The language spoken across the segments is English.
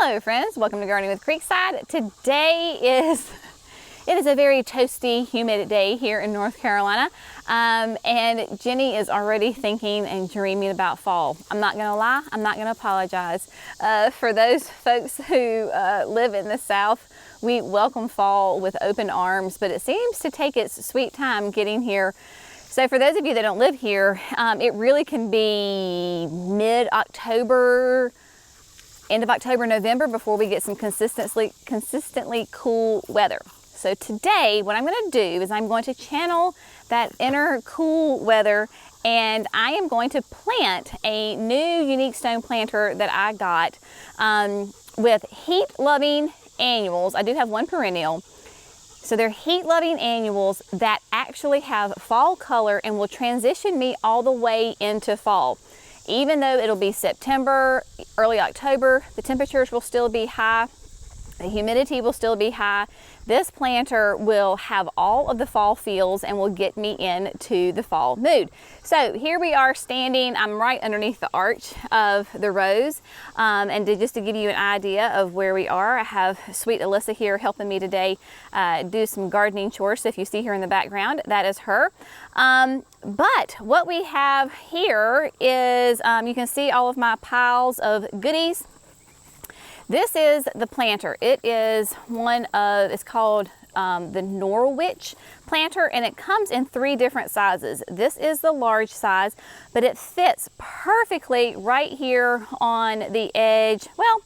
Hello friends, welcome to Gardening with Creekside. Today it is a very toasty, humid day here in North Carolina, and Jenny is already thinking and dreaming about fall. I'm not gonna lie, I'm not gonna apologize. For those folks who live in the South, we welcome fall with open arms, but it seems to take its sweet time getting here. So for those of you that don't live here, it really can be mid-October, end of October, November before we get some consistently cool weather. So today what I'm going to do is I'm going to channel that inner cool weather, and I am going to plant a new unique stone planter that I got with heat-loving annuals. I do have one perennial. So they're heat-loving annuals that actually have fall color and will transition me all the way into fall. Even though it'll be September, early October, the temperatures will still be high, the humidity will still be high. This planter will have all of the fall feels and will get me into the fall mood. So here we are standing, I'm right underneath the arch of the rose. Just to give you an idea of where we are, I have sweet Alyssa here helping me today do some gardening chores. So if you see her in the background, that is her. But what we have here is, you can see all of my piles of goodies. This is the planter. It is it's called the Norwich planter, and it comes in 3 different sizes. This is the large size, but it fits perfectly right here on the edge, well,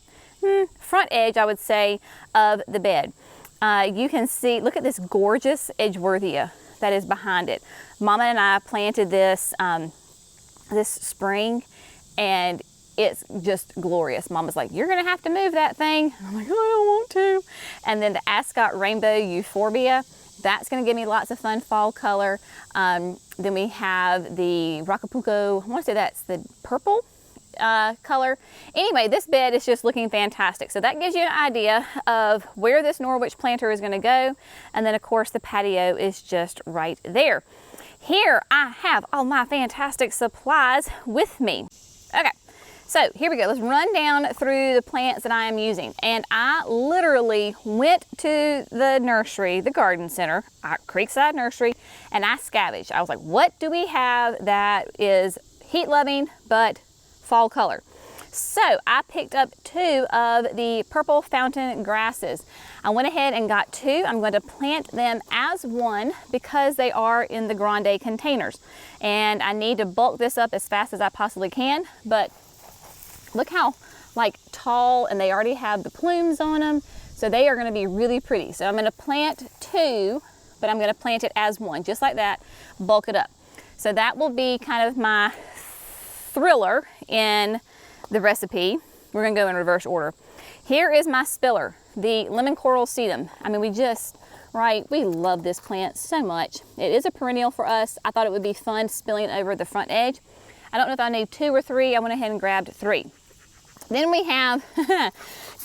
front edge, I would say, of the bed. You can see, look at this gorgeous Edgeworthia that is behind it. Mama and I planted this this spring, and it's just glorious. Mama's like, you're gonna have to move that thing. I'm like, oh, I don't want to. And then the Ascot Rainbow Euphorbia, that's gonna give me lots of fun fall color. Then we have the Rocapuco, I wanna say that's the purple color. Anyway, this bed is just looking fantastic. So that gives you an idea of where this Norwich planter is gonna go. And then of course the patio is just right there. Here I have all my fantastic supplies with me. Okay. So here we go, let's run down through the plants that I am using. And I literally went to the nursery, the garden center, Creekside Nursery, and I scavenged. I was like, what do we have that is heat loving but fall color? So I picked up 2 of the purple fountain grasses. I went ahead and got 2. I'm going to plant them as one because they are in the grande containers. And I need to bulk this up as fast as I possibly can, but look how tall, and they already have the plumes on them. So they are going to be really pretty. So I'm going to plant 2, but I'm going to plant it as one, just like that, bulk it up. So that will be kind of my thriller in the recipe. We're going to go in reverse order. Here is my spiller, the lemon coral sedum. I mean, we love this plant so much. It is a perennial for us. I thought it would be fun spilling over the front edge. I don't know if I need 2 or 3. I went ahead and grabbed 3. Then we have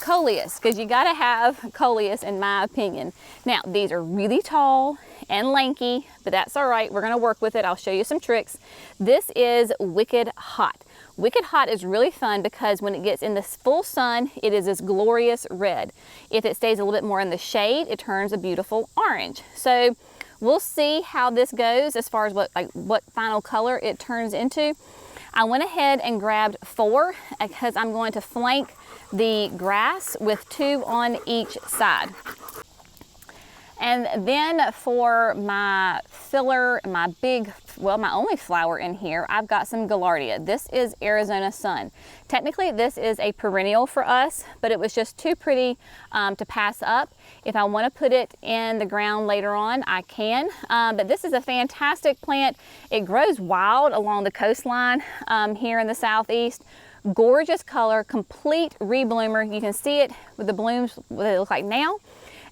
coleus, because you got to have coleus in my opinion. Now, these are really tall and lanky, but that's all right. We're going to work with it. I'll show you some tricks. This is Wicked Hot. Wicked Hot is really fun because when it gets in the full sun, it is this glorious red. If it stays a little bit more in the shade, it turns a beautiful orange. So we'll see how this goes as far as what final color it turns into. I went ahead and grabbed 4 because I'm going to flank the grass with 2 on each side. And then for my filler, my only flower in here, I've got some Gaillardia. This is Arizona Sun. Technically, this is a perennial for us, but it was just too pretty to pass up. If I want to put it in the ground later on, I can. But this is a fantastic plant. It grows wild along the coastline here in the southeast. Gorgeous color, complete rebloomer. You can see it with the blooms, what they look like now.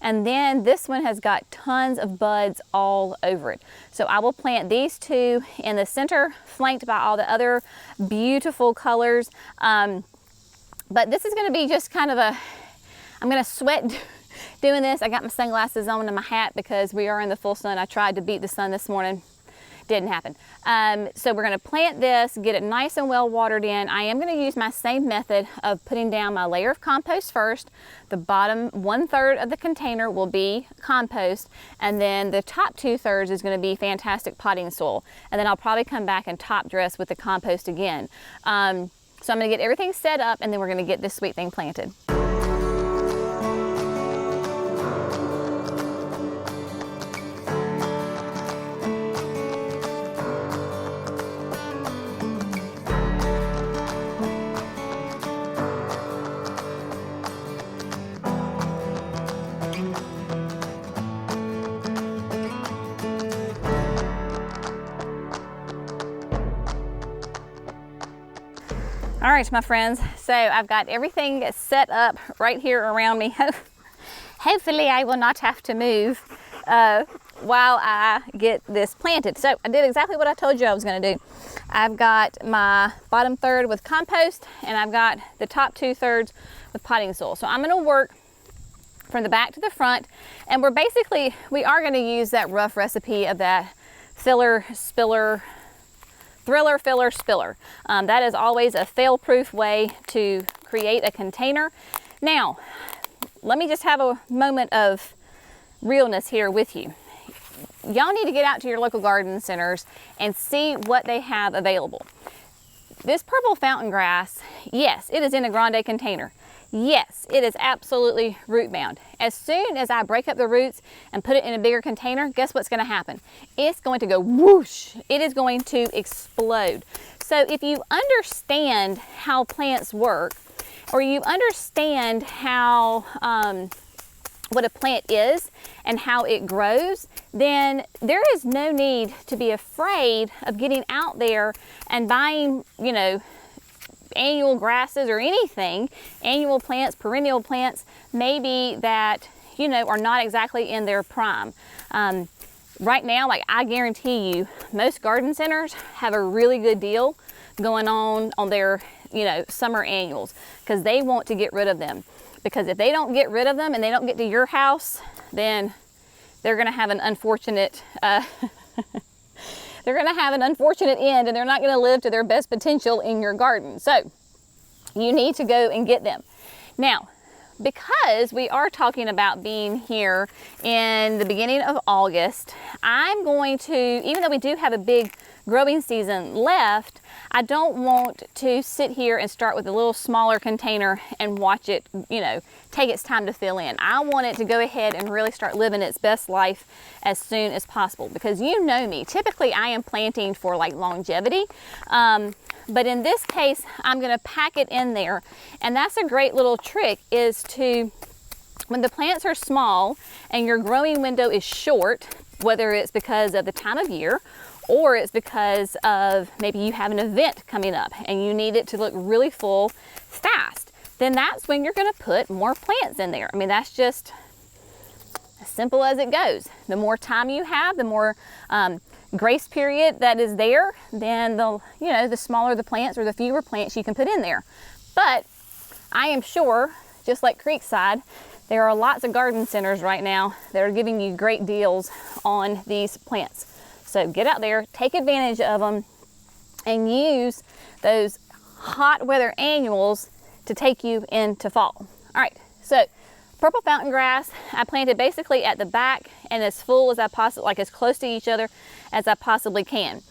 And then this one has got tons of buds all over it. So I will plant these 2 in the center, flanked by all the other beautiful colors. But this is going to be just kind of I'm going to sweat doing this. I got my sunglasses on and my hat because we are in the full sun. I tried to beat the sun this morning. didn't happen. So we're gonna plant this, get it nice and well watered in. I am gonna use my same method of putting down my layer of compost first. The bottom 1/3 of the container will be compost, and then the top 2/3 is gonna be fantastic potting soil. And then I'll probably come back and top dress with the compost again. So I'm gonna get everything set up, and then we're gonna get this sweet thing planted. All right, my friends, so I've got everything set up right here around me. Hopefully I will not have to move while I get this planted. So I did exactly what I told you I was gonna do. I've got my bottom 1/3 with compost, and I've got the top 2/3 with potting soil. So I'm gonna work from the back to the front, and we are gonna use that rough recipe of that thriller, filler, spiller. That is always a fail-proof way to create a container. Now, let me just have a moment of realness here with you. Y'all need to get out to your local garden centers and see what they have available. This purple fountain grass, yes, it is in a grande container. Yes, it is absolutely root bound. As soon as I break up the roots and put it in a bigger container, guess what's gonna happen? It's going to go whoosh. It is going to explode. So if you understand how plants work, or you understand how, what a plant is and how it grows, then there is no need to be afraid of getting out there and buying, you know, annual grasses or anything, annual plants, perennial plants, maybe that, you know, are not exactly in their prime. Right now, like, I guarantee you, most garden centers have a really good deal going on their, you know, summer annuals, because they want to get rid of them. Because if they don't get rid of them and they don't get to your house, then they're gonna have an unfortunate they're gonna have an unfortunate end, and they're not gonna live to their best potential in your garden. So you need to go and get them. Now, because we are talking about being here in the beginning of August, I'm going to, even though we do have a big growing season left, I don't want to sit here and start with a little smaller container and watch it, you know, take its time to fill in. I want it to go ahead and really start living its best life as soon as possible, because you know me, typically I am planting for like longevity, but in this case I'm gonna pack it in there. And that's a great little trick, is to, when the plants are small and your growing window is short, whether it's because of the time of year or it's because of maybe you have an event coming up and you need it to look really full fast, then that's when you're gonna put more plants in there. I mean, that's just as simple as it goes. The more time you have, the more grace period that is there, then the smaller the plants or the fewer plants you can put in there. But I am sure, just like Creekside, there are lots of garden centers right now that are giving you great deals on these plants. So get out there, take advantage of them, and use those hot weather annuals to take you into fall. All right, so purple fountain grass, I planted basically at the back and as full as I possibly, like as close to each other as I possibly can.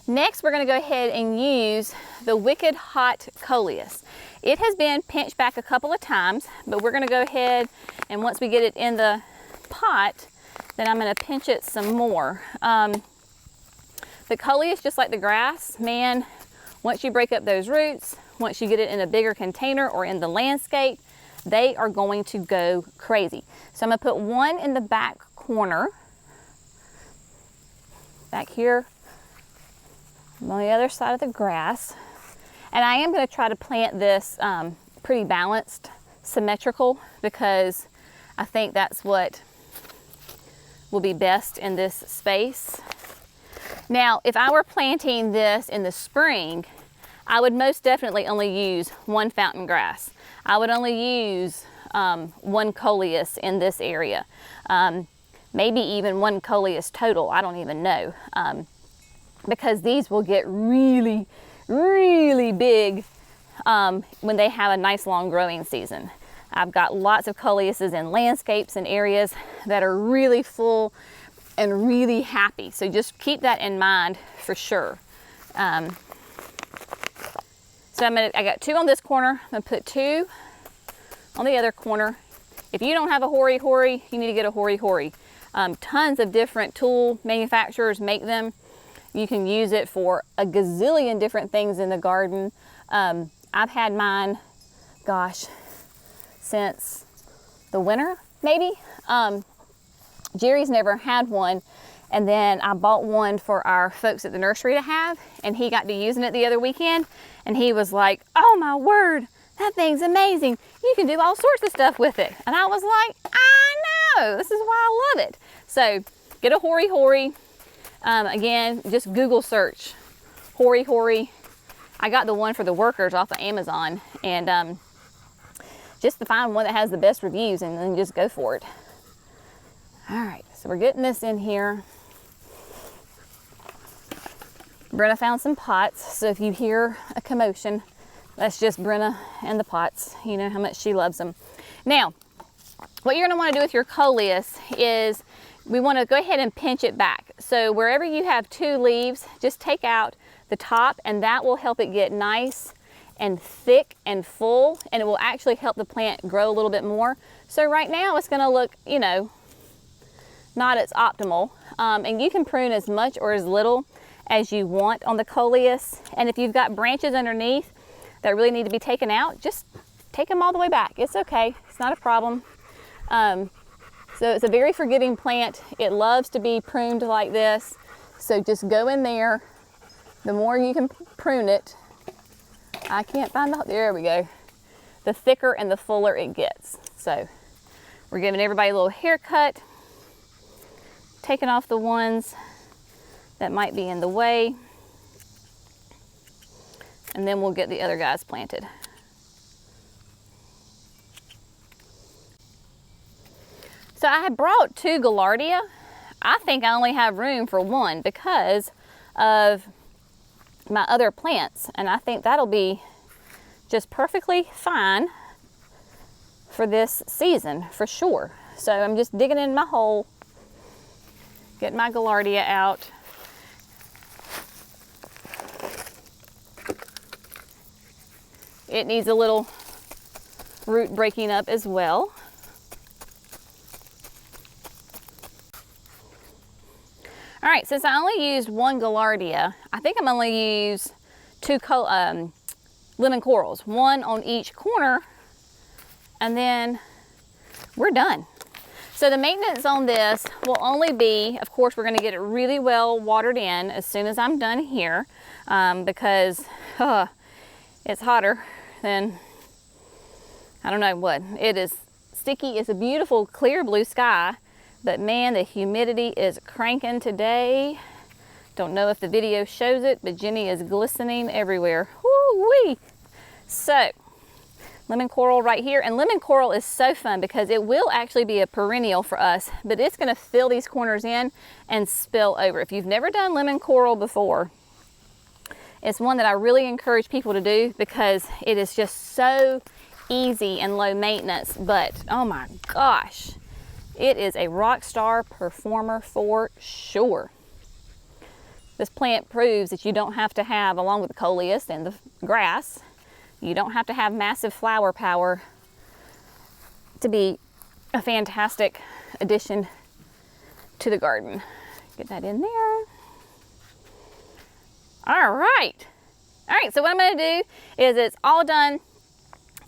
Next, we're gonna go ahead and use the Wicked Hot Coleus. It has been pinched back a couple of times, but we're gonna go ahead, and once we get it in the pot, then I'm gonna pinch it some more. The coleus, just like the grass, man, once you break up those roots, once you get it in a bigger container or in the landscape, they are going to go crazy. So I'm gonna put one in the back corner, back here on the other side of the grass. And I am gonna try to plant this pretty balanced, symmetrical, because I think that's what will be best in this space. Now, if I were planting this in the spring, I would most definitely only use one fountain grass. I would only use one coleus in this area. Maybe even one coleus total, I don't even know. because these will get really, really big when they have a nice long growing season. I've got lots of coleuses in landscapes and areas that are really full and really happy. So just keep that in mind for sure. So I got 2 on this corner. I'm gonna put 2 on the other corner. If you don't have a hori hori, you need to get a hori hori. Tons of different tool manufacturers make them. You can use it for a gazillion different things in the garden. I've had mine, gosh, since the winter, maybe. Jerry's never had one, and then I bought one for our folks at the nursery to have, and he got to using it the other weekend, and he was like, oh my word, that thing's amazing. You can do all sorts of stuff with it. And I was like, I know, this is why I love it. So get a hori hori. Again, just Google search hori hori. I got the one for the workers off of Amazon, and just to find one that has the best reviews and then just go for it. All right, so we're getting this in here. Brenna found some pots, so if you hear a commotion, that's just Brenna and the pots. You know how much she loves them. Now, what you're gonna wanna do with your coleus is we wanna go ahead and pinch it back. So wherever you have 2 leaves, just take out the top, and that will help it get nice and thick and full, and it will actually help the plant grow a little bit more. So right now it's gonna look, you know, not as optimal. And you can prune as much or as little as you want on the coleus. And if you've got branches underneath that really need to be taken out, just take them all the way back. It's okay, it's not a problem. So it's a very forgiving plant. It loves to be pruned like this. So just go in there. The more you can prune it, I can't find the, there we go. The thicker and the fuller it gets. So we're giving everybody a little haircut, taking off the ones that might be in the way, and then we'll get the other guys planted. So I had brought 2 Gaillardia. I think I only have room for 1 because of my other plants, and I think that'll be just perfectly fine for this season for sure. So I'm just digging in my hole, getting my Gaillardia out. It needs a little root breaking up as well. All right, since I only used 1 Gaillardia, I think I'm only use 2 lemon corals, 1 on each corner, and then we're done. So the maintenance on this will only be, of course, we're gonna get it really well watered in as soon as I'm done here, because it's hotter than, I don't know what. It is sticky. It's a beautiful clear blue sky, but man, the humidity is cranking today. Don't know if the video shows it, but Jenny is glistening everywhere. Woo-wee! So, lemon coral right here. And lemon coral is so fun because it will actually be a perennial for us, but it's gonna fill these corners in and spill over. If you've never done lemon coral before, it's one that I really encourage people to do because it is just so easy and low maintenance, but oh my gosh, it is a rock star performer for sure. This plant proves that you don't have to have, along with the coleus and the grass, you don't have to have massive flower power to be a fantastic addition to the garden. Get that in there. All right, so what I'm gonna do is it's all done.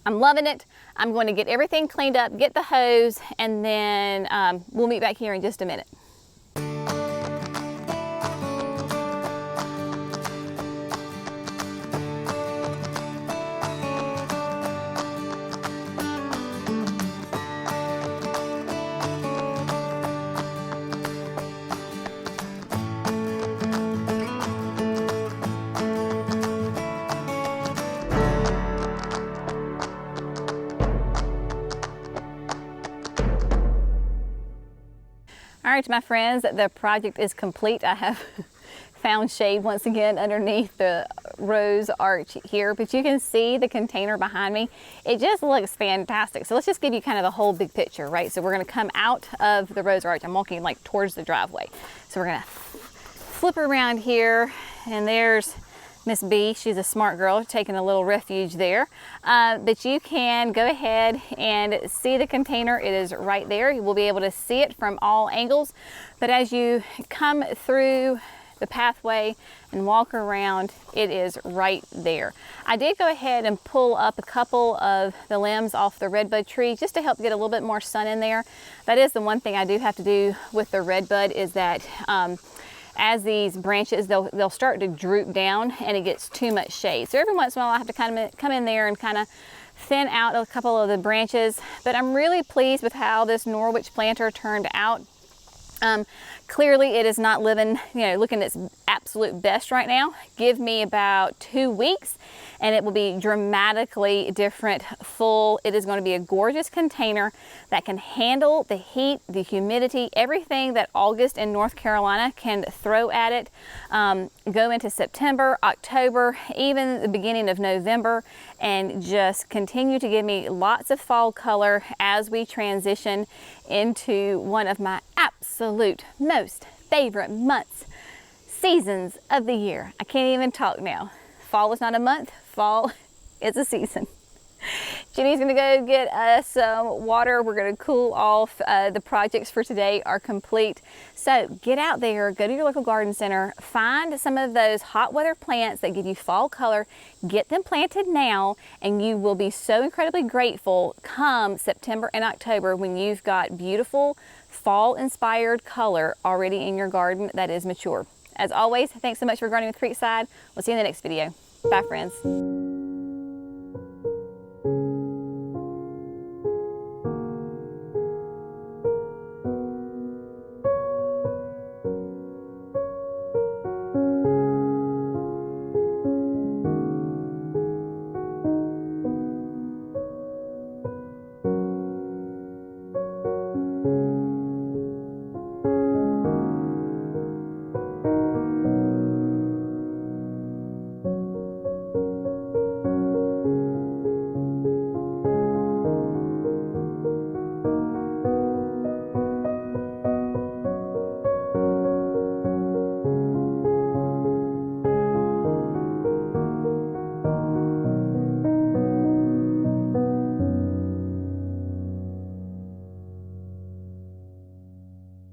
I'm loving it. I'm going to get everything cleaned up, get the hose, and then we'll meet back here in just a minute. All right, my friends, the project is complete. I have found shade once again underneath the rose arch here, but you can see the container behind me. It just looks fantastic. So let's just give you kind of the whole big picture, right? So we're gonna come out of the rose arch. I'm walking like towards the driveway. So we're gonna flip around here, and there's Miss B. She's a smart girl taking a little refuge there. But you can go ahead and see the container. It is right there. You will be able to see it from all angles. But as you come through the pathway and walk around, it is right there. I did go ahead and pull up a couple of the limbs off the redbud tree just to help get a little bit more sun in there. That is the one thing I do have to do with the redbud, is that as these branches, they'll start to droop down and it gets too much shade. So every once in a while I have to kind of come in there and kind of thin out a couple of the branches. But I'm really pleased with how this Norwich planter turned out. Clearly it is not living, looking its absolute best right now. Give me about 2 weeks and it will be dramatically different, full. It is going to be a gorgeous container that can handle the heat, the humidity, everything that August in North Carolina can throw at it. Go into September, October, even the beginning of November, and just continue to give me lots of fall color as we transition into one of my absolute most favorite months, seasons of the year. I can't even talk now. Fall is not a month, fall is a season. Jenny's gonna go get us some water. We're gonna cool off. The projects for today are complete. So get out there, go to your local garden center, find some of those hot weather plants that give you fall color, get them planted now, and you will be so incredibly grateful come September and October when you've got beautiful fall inspired color already in your garden that is mature. As always, thanks so much for gardening with Creekside. We'll see you in the next video. Bye, friends.